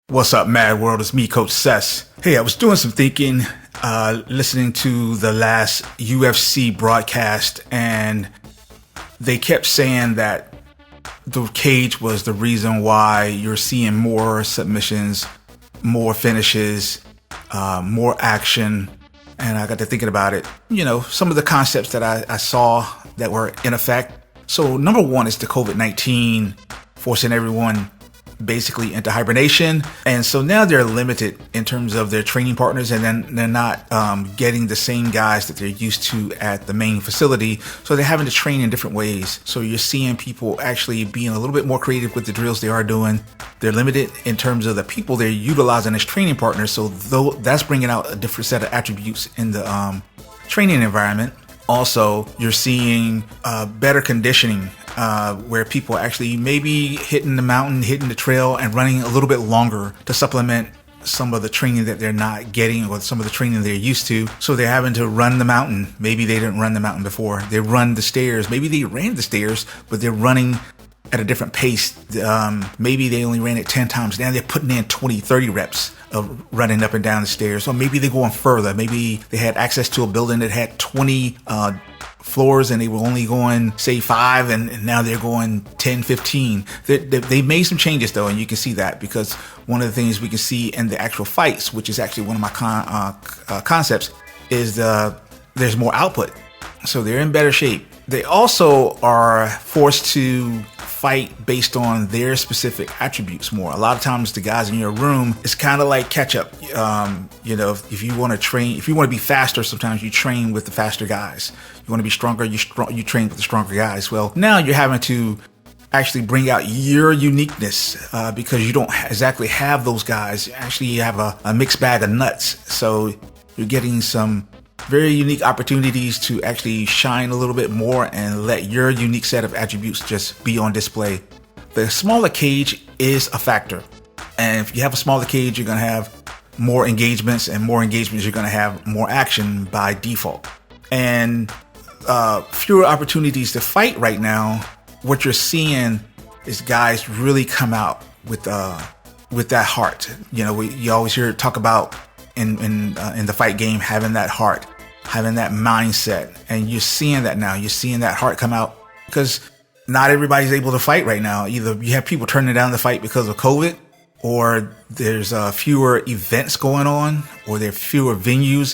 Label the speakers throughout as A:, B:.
A: What's up, Mad World? It's me, Coach Sess. Hey, I was doing some thinking, listening to the last UFC broadcast, and they kept saying that the cage was the reason why you're seeing more submissions, more finishes, more action. And I got to thinking about it. You know, some of the concepts that I saw that were in effect. So number one is the COVID-19 forcing everyone basically into hibernation. And so now they're limited in terms of their training partners, and then they're not getting the same guys that they're used to at the main facility. So they're having to train in different ways. So you're seeing people actually being a little bit more creative with the drills they are doing. They're limited in terms of the people they're utilizing as training partners. So though that's bringing out a different set of attributes in the training environment. Also, you're seeing better conditioning where people actually maybe hitting the mountain, hitting the trail, and running a little bit longer to supplement some of the training that they're not getting or some of the training they're used to. So they're having to run the mountain. Maybe they didn't run the mountain before. They run the stairs. Maybe they ran the stairs, but they're running at a different pace. Maybe they only ran it 10 times. Now they're putting in 20, 30 reps of running up and down the stairs. Or maybe they're going further. Maybe they had access to a building that had 20 floors and they were only going, say, 5, and now they're going 10, 15. They made some changes, though, and you can see that because one of the things we can see in the actual fights, which is actually one of my concepts, is there's more output. So they're in better shape. They also are forced to fight based on their specific attributes more. A lot of times the guys in your room, it's kind of like catch up. You know, if you want to train, if you want to be faster, sometimes you train with the faster guys. You want to be stronger, you train with the stronger guys. Well, now you're having to actually bring out your uniqueness because you don't exactly have those guys. Actually, you have a mixed bag of nuts. So you're getting some very unique opportunities to actually shine a little bit more and let your unique set of attributes just be on display. The smaller cage is a factor. And if you have a smaller cage, you're going to have more engagements, and more engagements, you're going to have more action by default. And fewer opportunities to fight right now. What you're seeing is guys really come out with that heart. You know, you always hear talk about in the fight game, having that heart, having that mindset. And you're seeing that now. You're seeing that heart come out because not everybody's able to fight right now. Either you have people turning down the fight because of COVID, or there's fewer events going on, or there are fewer venues.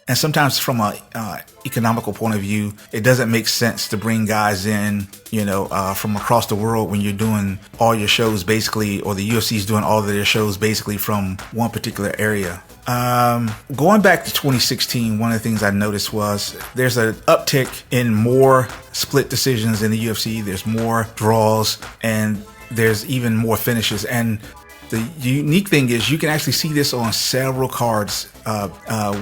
A: And sometimes from a economical point of view, it doesn't make sense to bring guys in, you know, from across the world when you're doing all your shows basically, or the UFC is doing all of their shows basically from one particular area. Going back to 2016, one of the things I noticed was there's an uptick in more split decisions in the UFC. There's more draws, and there's even more finishes. And the unique thing is you can actually see this on several cards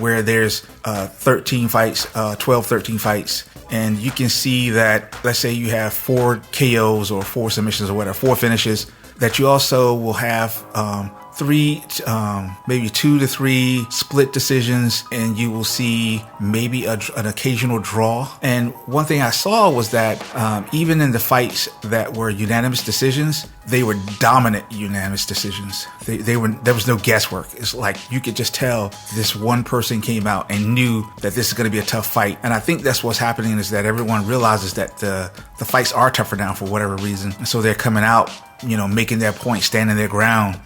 A: where there's 13 fights, 12, 13 fights. And you can see that, let's say you have 4 KOs or 4 submissions or whatever, 4 finishes, that you also will have 3, maybe 2 to 3 split decisions, and you will see maybe an occasional draw. And one thing I saw was that even in the fights that were unanimous decisions, they were dominant unanimous decisions. There was no guesswork. It's like you could just tell this one person came out and knew that this is going to be a tough fight. And I think that's what's happening, is that everyone realizes that the fights are tougher now for whatever reason. And so they're coming out, you know, making their point, standing their ground,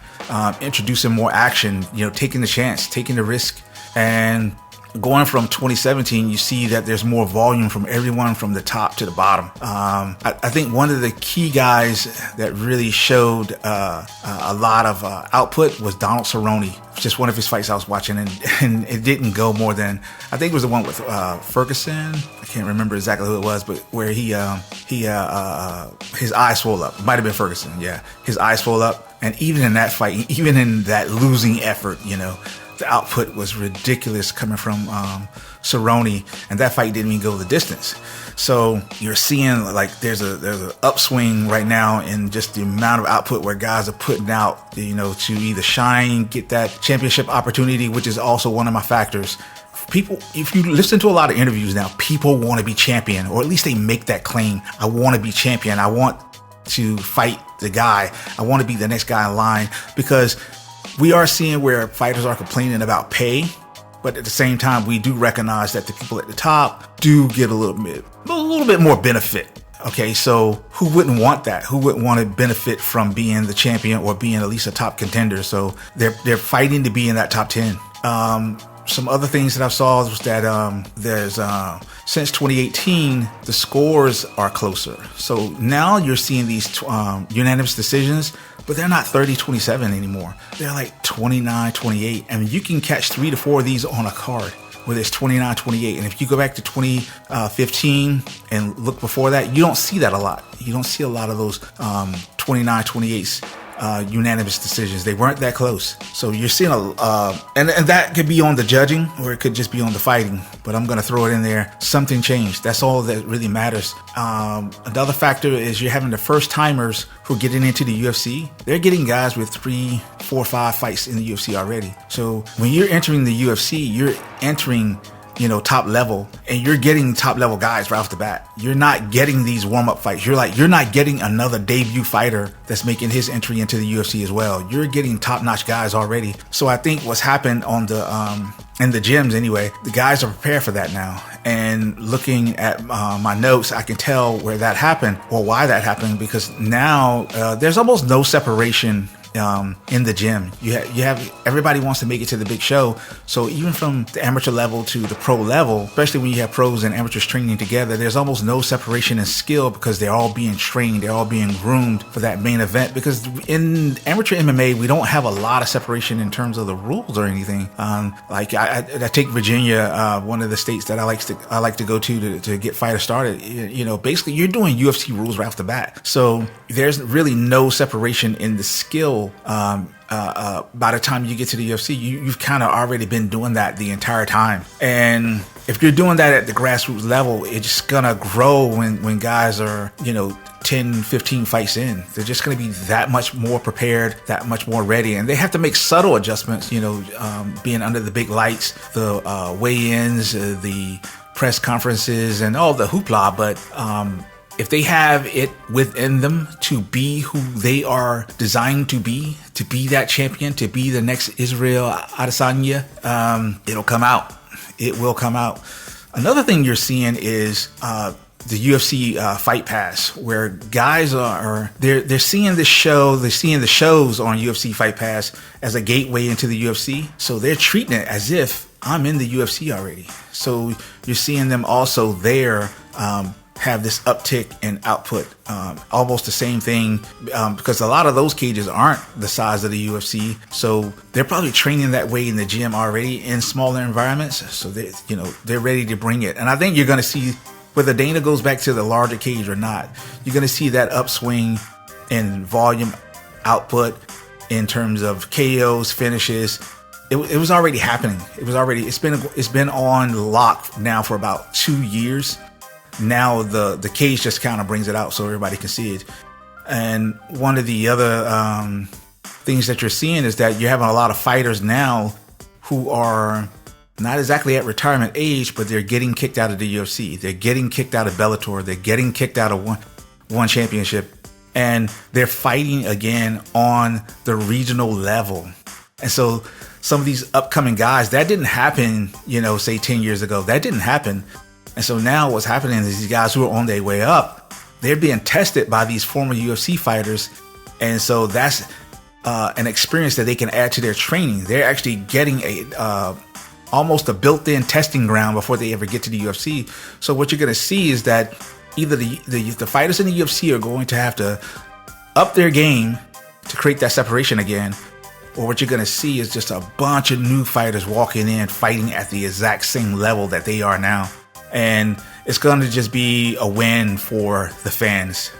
A: introducing more action, you know, taking the chance, taking the risk. And going from 2017, you see that there's more volume from everyone from the top to the bottom. I think one of the key guys that really showed a lot of output was Donald Cerrone. Just one of his fights I was watching, and it didn't go more than, I think it was the one with Ferguson. I can't remember exactly who it was, but where his eyes swole up. It might have been Ferguson, yeah. His eyes swole up. And even in that fight, even in that losing effort, you know, the output was ridiculous coming from Cerrone, and that fight didn't even go the distance. So you're seeing like there's a upswing right now in just the amount of output where guys are putting out, you know, to either shine, get that championship opportunity, which is also one of my factors. People, if you listen to a lot of interviews now, people want to be champion, or at least they make that claim. I want to be champion. I want to fight the guy. I want to be the next guy in line, because we are seeing where fighters are complaining about pay. But at the same time, we do recognize that the people at the top do get a little bit more benefit. Okay, so who wouldn't want that? Who wouldn't want to benefit from being the champion or being at least a top contender? So they're fighting to be in that top 10. Some other things that I saw was that there's since 2018, the scores are closer. So now you're seeing these unanimous decisions, but they're not 30-27 anymore. They're like 29-28. I mean, you can catch 3 to 4 of these on a card where it's 29-28. And if you go back to 2015 and look before that, you don't see that a lot. You don't see a lot of those 29-28s. Unanimous decisions. They weren't that close. So you're seeing and that could be on the judging, or it could just be on the fighting, but I'm going to throw it in there. Something changed. That's all that really matters. Another factor is you're having the first timers who are getting into the UFC. They're getting guys with 3, 4, 5 fights in the UFC already. So when you're entering the UFC, you're entering top level, and you're getting top level guys right off the bat. You're not getting these warm up fights. You're not getting another debut fighter that's making his entry into the UFC as well. You're getting top notch guys already. So I think what's happened on the in the gyms anyway, the guys are prepared for that now. And looking at my notes, I can tell where that happened or why that happened, because now there's almost no separation in the gym. You have everybody wants to make it to the big show. So even from the amateur level to the pro level, especially when you have pros and amateurs training together, there's almost no separation in skill, because they're all being trained, they're all being groomed for that main event. Because in amateur MMA, we don't have a lot of separation in terms of the rules or anything. Like I take Virginia, one of the states that I like to go to get fighters started. Basically you're doing UFC rules right off the bat. So there's really no separation in the skill. By the time you get to the UFC, you've kind of already been doing that the entire time. And if you're doing that at the grassroots level, it's just gonna grow when guys are 10, 15 fights in. They're just gonna be that much more prepared, that much more ready, and they have to make subtle adjustments. Being under the big lights, the weigh-ins, the press conferences, and all the hoopla, but if they have it within them to be who they are designed to be that champion, to be the next Israel Adesanya, it'll come out. It will come out. Another thing you're seeing is the UFC Fight Pass, where guys they're seeing this show, they're seeing the shows on UFC Fight Pass as a gateway into the UFC. So they're treating it as if I'm in the UFC already. So you're seeing them also there have this uptick in output, almost the same thing, because a lot of those cages aren't the size of the UFC, so they're probably training that way in the gym already in smaller environments. So they're ready to bring it, and I think you're going to see, whether Dana goes back to the larger cage or not, you're going to see that upswing in volume, output, in terms of KOs, finishes. It was already happening. It's been on lock now for about 2 years. Now the cage just kind of brings it out so everybody can see it. And one of the other things that you're seeing is that you're having a lot of fighters now who are not exactly at retirement age, but they're getting kicked out of the UFC. They're getting kicked out of Bellator. They're getting kicked out of one championship. And they're fighting again on the regional level. And so some of these upcoming guys, that didn't happen, say 10 years ago. That didn't happen. And so now what's happening is these guys who are on their way up, they're being tested by these former UFC fighters. And so that's an experience that they can add to their training. They're actually getting almost a built-in testing ground before they ever get to the UFC. So what you're going to see is that either the fighters in the UFC are going to have to up their game to create that separation again, or what you're going to see is just a bunch of new fighters walking in, fighting at the exact same level that they are now. And it's going to just be a win for the fans,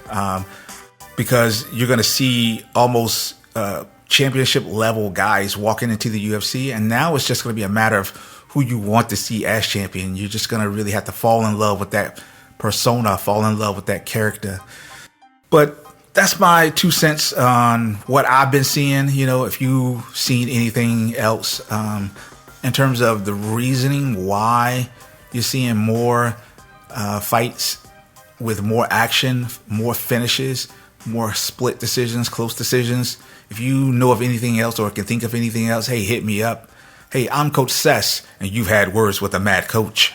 A: because you're going to see almost championship level guys walking into the UFC. And now it's just going to be a matter of who you want to see as champion. You're just going to really have to fall in love with that persona, fall in love with that character. But that's my 2 cents on what I've been seeing. If you've seen anything else in terms of the reasoning why you're seeing more fights with more action, more finishes, more split decisions, close decisions. If you know of anything else or can think of anything else, hey, hit me up. Hey, I'm Coach Sess, and you've had words with a mad coach.